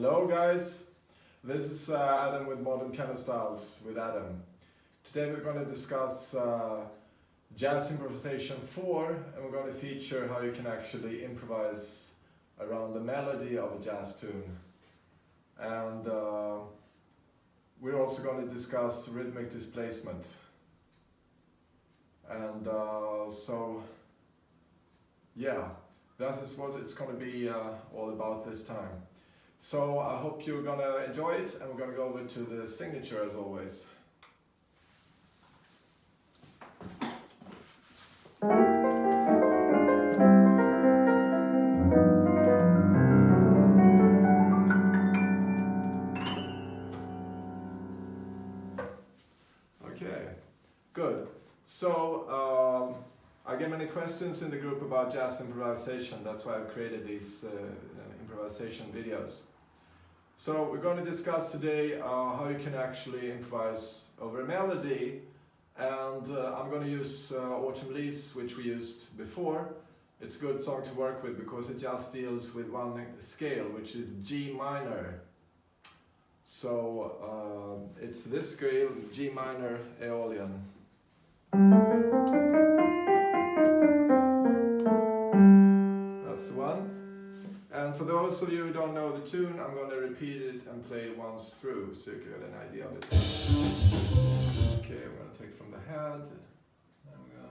Hello guys, this is Adam with Modern Piano Styles with Adam. Today we're going to discuss Jazz Improvisation 4, and we're going to feature how you can actually improvise around the melody of a jazz tune. And we're also going to discuss rhythmic displacement. And that is what it's going to be all about this time. So I hope you're going to enjoy it, and we're going to go over to the signature as always. Okay, good. So I get many questions in the group about jazz improvisation. That's why I've created these improvisation videos. So we're going to discuss today how you can actually improvise over a melody, and I'm going to use Autumn Leaves, which we used before. It's a good song to work with because it just deals with one scale, which is G minor. So it's this scale, G minor Aeolian. That's the one. And for those of you who don't know the tune, I'm going to repeat it and play it once through so you can get an idea of it. Okay, I'm going to take from the head. There we go.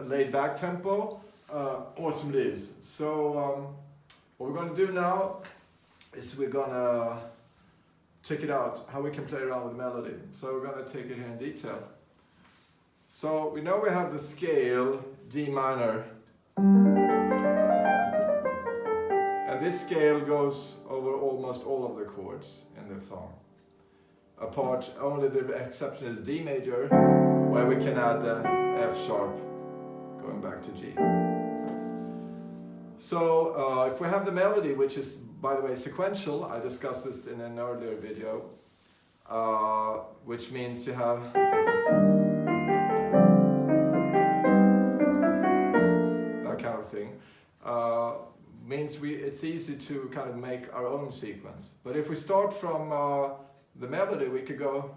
Laid back tempo, Autumn Leaves. So what we're going to do now is we're going to check it out, how we can play around with the melody. So we're going to take it here in detail. So we know we have the scale G minor, and this scale goes over almost all of the chords in the song. Apart, only the exception is D major, where we can add the F sharp going back to G. So if we have the melody, which is, by the way, sequential, I discussed this in an earlier video, which means you have that kind of thing, means it's easy to kind of make our own sequence. But if we start from the melody, we could go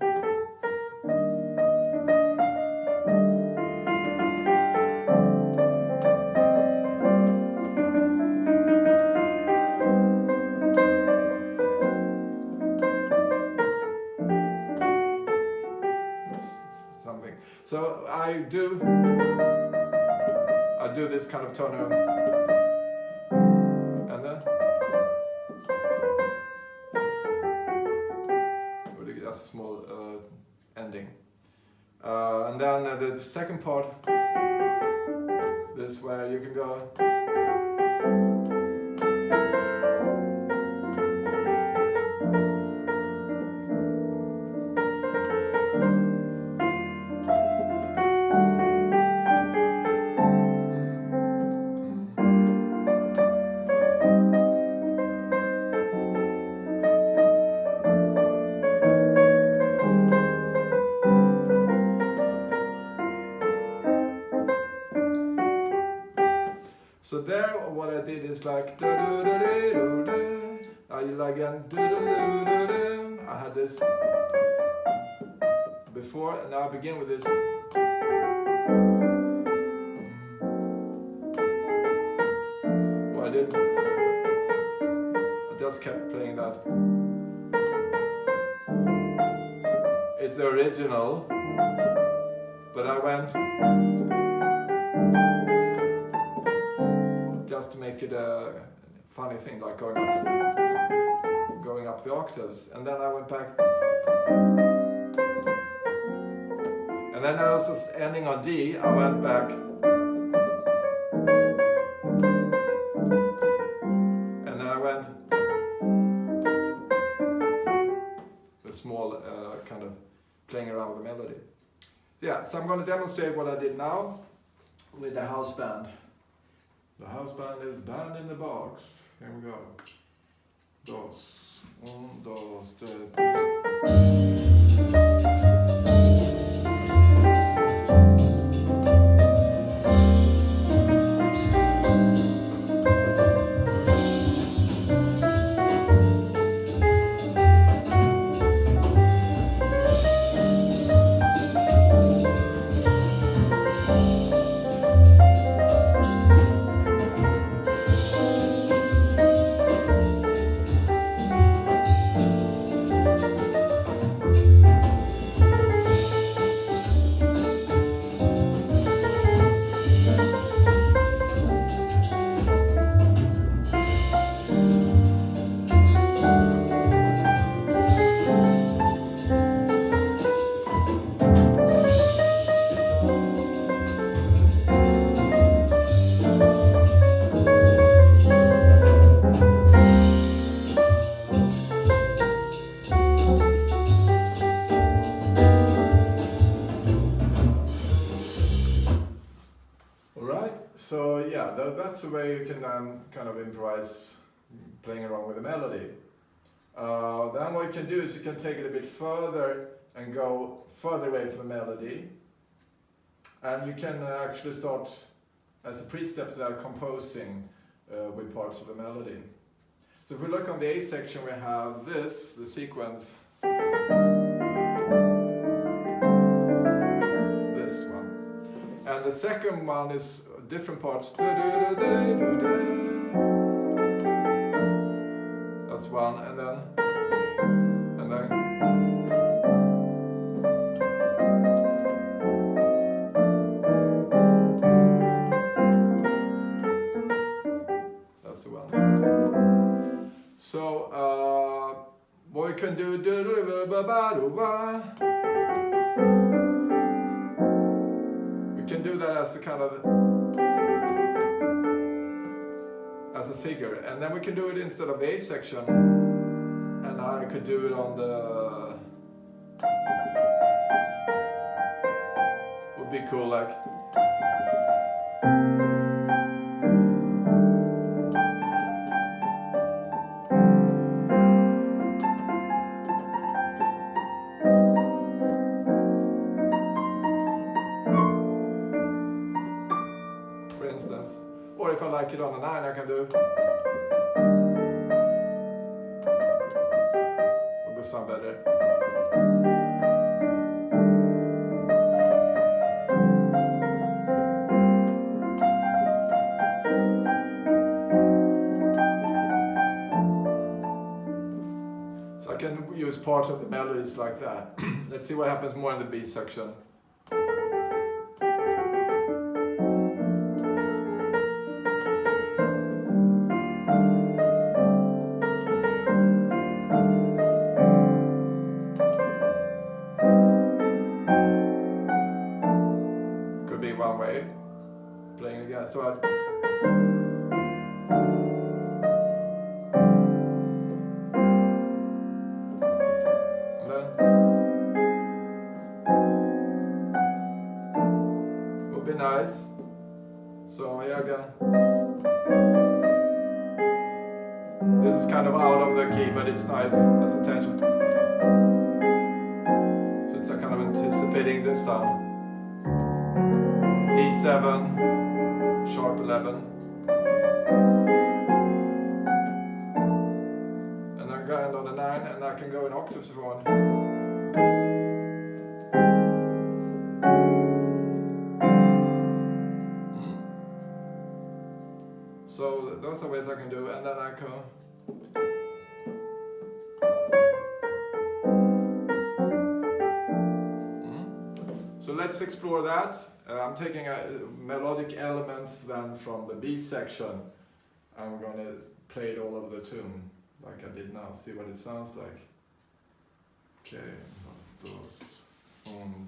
something. So I do this kind of tone, and then that's a small ending, and then the second part, this where you can go. So there, what I did is like again, I had this before, and now I begin with this. Well, I didn't. I just kept playing that. It's the original, but I went just to make it a funny thing, like going up the octaves, and then I went back. And then I was just ending on D, I went back. And then I went a small kind of playing around with the melody. Yeah, so I'm going to demonstrate what I did now with the house band. The house band is band in the box. Here we go. Dos, un, dos, tres. So yeah, that's the way you can kind of improvise playing around with the melody. Then what you can do is you can take it a bit further and go further away from the melody. And you can actually start, as a pre-step there, composing with parts of the melody. So if we look on the A section, we have this, the sequence. This one. And the second one is different parts. That's one, and then that's the one. So what we can do, we can do that as a kind of as a figure, and then we can do it instead of the A section, and I could do it on the, would be cool, like for instance. Or if I like it on the 9, I can do. It will sound better. So I can use part of the melodies like that. Let's see what happens more in the B section. One way, playing again. So and then would be nice. So here again. This is kind of out of the key, but it's nice as a tension. So it's a kind of anticipating this sound. D7, sharp 11, and then go end on the 9, and I can go in octaves if I want. So those are ways I can do, and then I go. So let's explore that. I'm taking melodic elements then from the B section. I'm going to play it all over the tune, like I did now. See what it sounds like. Okay, dos,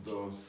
dos.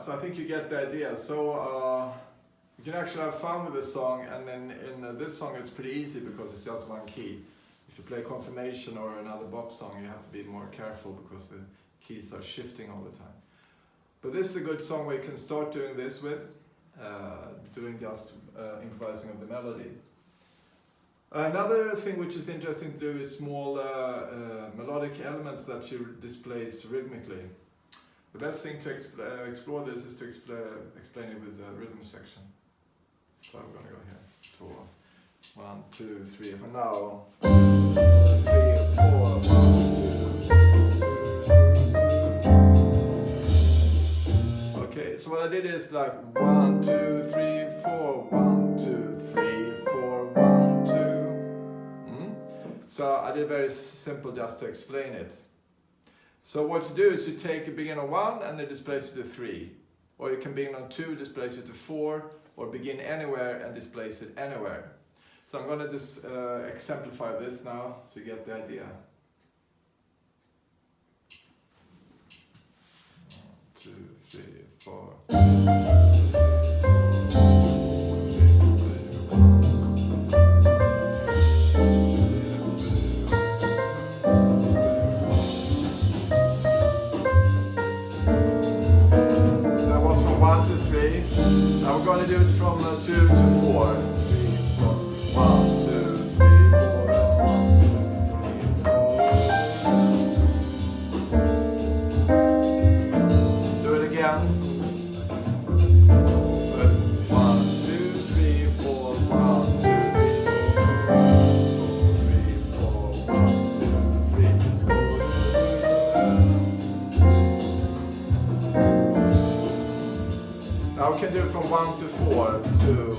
So I think you get the idea. So you can actually have fun with this song, and then in this song it's pretty easy because it's just one key. If you play Confirmation or another bop song, you have to be more careful because the keys are shifting all the time. But this is a good song where you can start doing this with, doing just improvising of the melody. Another thing which is interesting to do is small melodic elements that you displace rhythmically. The best thing to explore this is to explain it with the rhythm section. So I'm going to go here. 2, 1, 2, 3. For now, 3, 4, 1, 2. Okay, so what I did is like 1, 2, 3, 4, 1, 2, 3, 4, 1, 2. So I did very simple just to explain it. So what you do is you begin on 1 and then displace it to 3. Or you can begin on 2, displace it to 4, or begin anywhere and displace it anywhere. So I'm going to just exemplify this now so you get the idea. 1, 2, 3, 4. Now we're going to do it from 2 to 4. 3, 4. 1, 2, 3, 4. 1, 2, 3, 4. Do it again. So it's 1, 2, 3, 4. 1, 2, 3, 4. 1, 2, 3, 4. Now we can do it from 1 to 4 to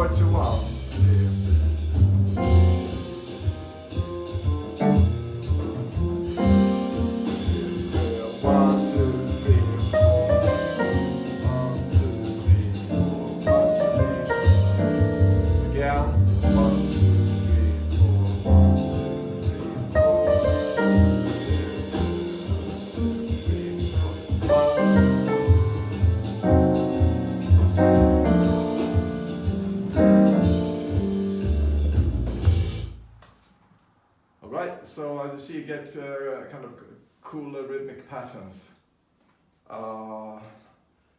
4 to 1. you get kind of cooler rhythmic patterns.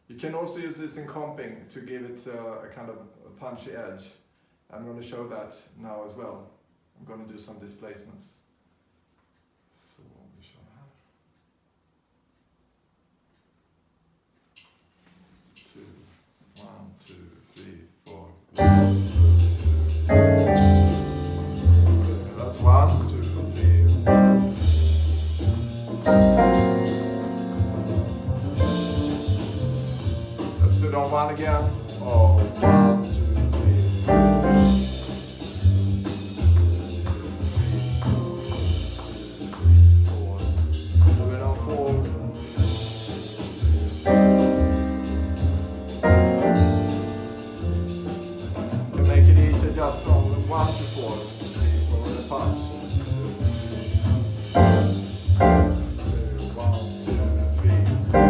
You can also use this in comping to give it a kind of a punchy edge. I'm going to show that now as well. I'm going to do some displacements. Så vi kör här. 2, 1, 2, 3, 4. 1, 2, 3. That's 1, 2, 3. Let's do it on 1 again. Oh, 1, 2, 3. Just on 1 to 4, 3, 4 the punch. 1, 2, 3, 4.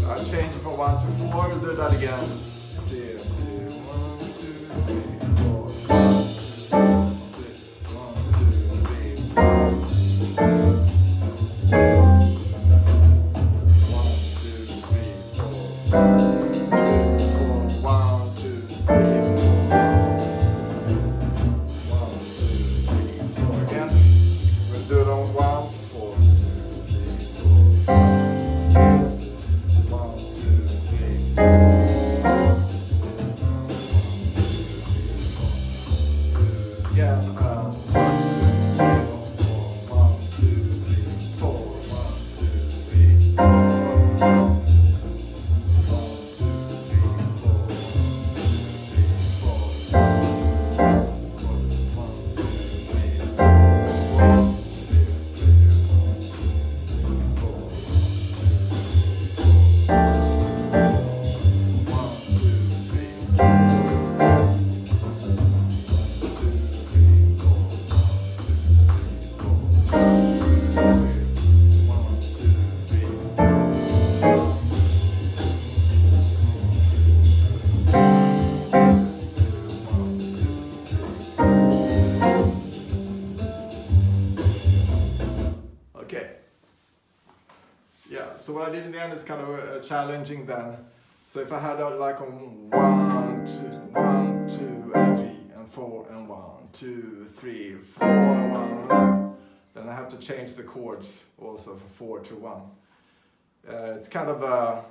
I'll change it from 1 to 4. We'll do that again. 2, 1, 2, 3, 4. 1, 2, 3, 4. Okay. Yeah, so what I did in the end is kind of challenging then. So if I had like on 1, 2, 1, 2, and 3, and 4, and 1, 2, 3, 4, and 1, then I have to change the chords also from 4 to 1. It's kind of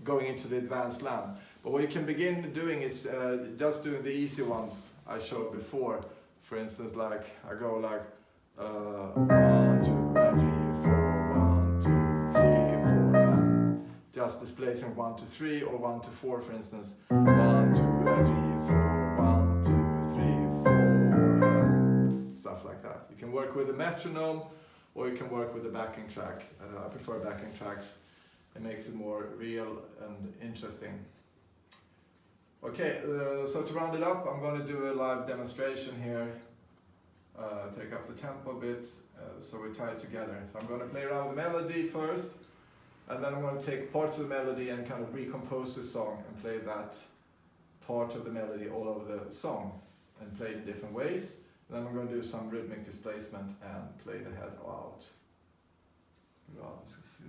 going into the advanced land. But what you can begin doing is just doing the easy ones I showed before. For instance, like I go like 1, 2, 3, 4, 1, 2, 3, 4, just displacing 1 to 3 or 1 to 4, for instance. 1, 2, 3, 4, 1, 2, 3, 4, stuff like that. You can work with a metronome or you can work with a backing track. I prefer backing tracks. It makes it more real and interesting. Okay, so to round it up, I'm going to do a live demonstration here. Take up the tempo a bit, so we tie it together. So I'm going to play around with the melody first, and then I'm going to take parts of the melody and kind of recompose the song and play that part of the melody all over the song and play it in different ways. And then I'm going to do some rhythmic displacement and play the head out. Ja, vi ska se.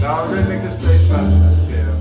Now rhythmic displacement here.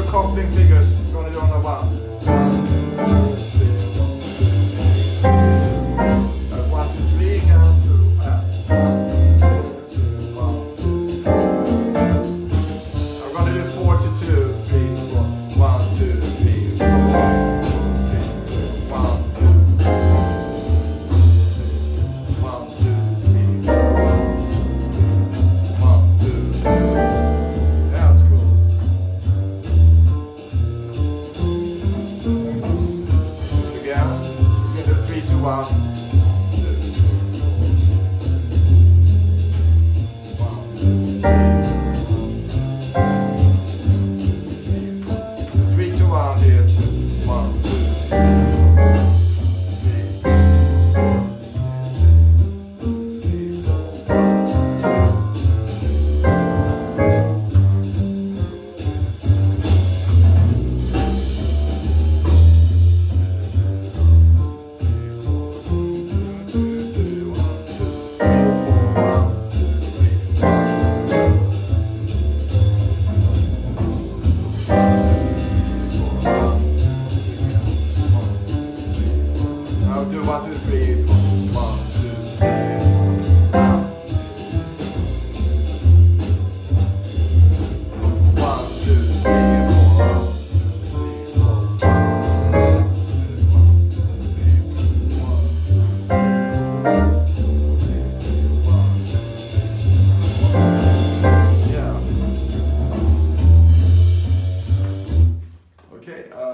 Coupling figures, I'm going to do on the one. 1, 2, 3, count to 1. I'm going to do 4 to 2, 3, 4. 1, 2, 3, 4. 1, 2, 1, 2, 3, 1, 2, 1, 2. Do 1, 2, 3, 4. 1, 2, 3, 4. 1, 2, 3, 4. 1, 2, 3, 4.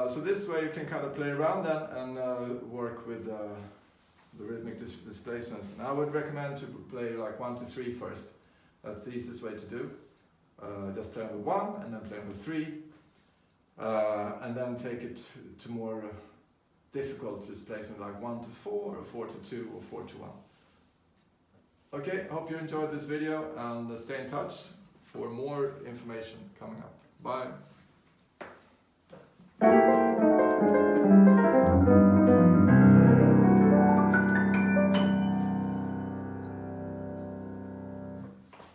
So this way you can kind of play around that and work with the rhythmic displacements. And I would recommend to play like 1 to 3 first. That's the easiest way to do. Just play on the 1 and then play on the 3. And then take it to more difficult displacement like 1 to 4 or 4 to 2 or 4 to 1. Okay, hope you enjoyed this video and stay in touch for more information coming up. Bye!